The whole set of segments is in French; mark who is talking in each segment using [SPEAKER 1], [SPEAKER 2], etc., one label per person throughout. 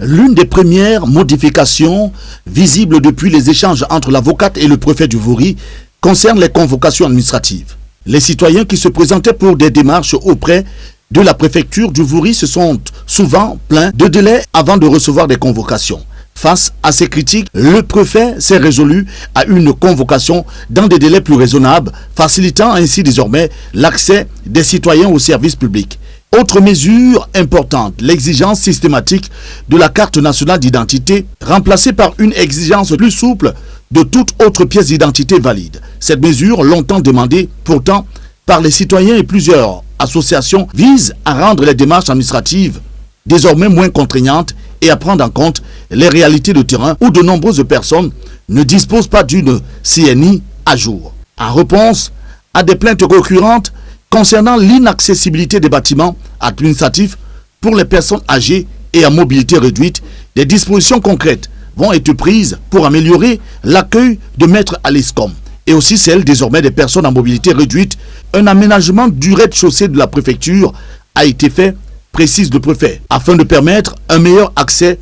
[SPEAKER 1] L'une des premières modifications visibles depuis les échanges entre l'avocate et le préfet du Vouri concerne les convocations administratives. Les citoyens qui se présentaient pour des démarches auprès de la préfecture du Vouri se sont souvent plaints de délais avant de recevoir des convocations. Face à ces critiques, le préfet s'est résolu à une convocation dans des délais plus raisonnables, facilitant ainsi désormais l'accès des citoyens aux services publics. Autre mesure importante, l'exigence systématique de la carte nationale d'identité, remplacée par une exigence plus souple de toute autre pièce d'identité valide. Cette mesure, longtemps demandée pourtant par les citoyens et plusieurs associations, vise à rendre les démarches administratives désormais moins contraignantes et à prendre en compte les réalités de terrain où de nombreuses personnes ne disposent pas d'une CNI à jour. En réponse à des plaintes récurrentes concernant l'inaccessibilité des bâtiments administratifs pour les personnes âgées et à mobilité réduite, des dispositions concrètes vont être prises pour améliorer l'accueil de maîtres à l'ISCOM et aussi celle désormais des personnes à mobilité réduite. Un aménagement du rez-de-chaussée de la préfecture a été fait, précise le préfet, afin de permettre un meilleur accès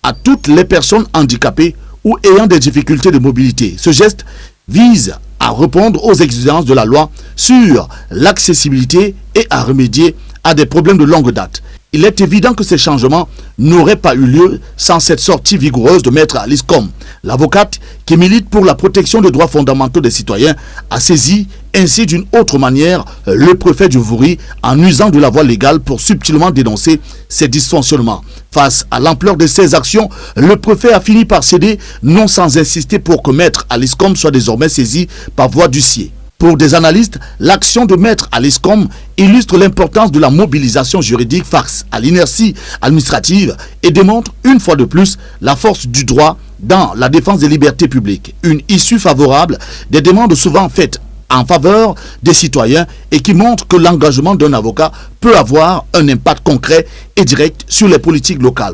[SPEAKER 1] à toutes les personnes handicapées ou ayant des difficultés de mobilité. Ce geste vise à répondre aux exigences de la loi sur l'accessibilité et à remédier à des problèmes de longue date. Il est évident que ces changements n'auraient pas eu lieu sans cette sortie vigoureuse de maître Alice Com. L'avocate qui milite pour la protection des droits fondamentaux des citoyens a saisi ainsi d'une autre manière le préfet du Vouri en usant de la voie légale pour subtilement dénoncer ces dysfonctionnements. Face à l'ampleur de ces actions, le préfet a fini par céder, non sans insister pour que maître Alice Com soit désormais saisi par voie d'huissier. Pour des analystes, l'action de maître Alice Com illustre l'importance de la mobilisation juridique face à l'inertie administrative et démontre une fois de plus la force du droit dans la défense des libertés publiques. Une issue favorable des demandes souvent faites en faveur des citoyens et qui montre que l'engagement d'un avocat peut avoir un impact concret et direct sur les politiques locales.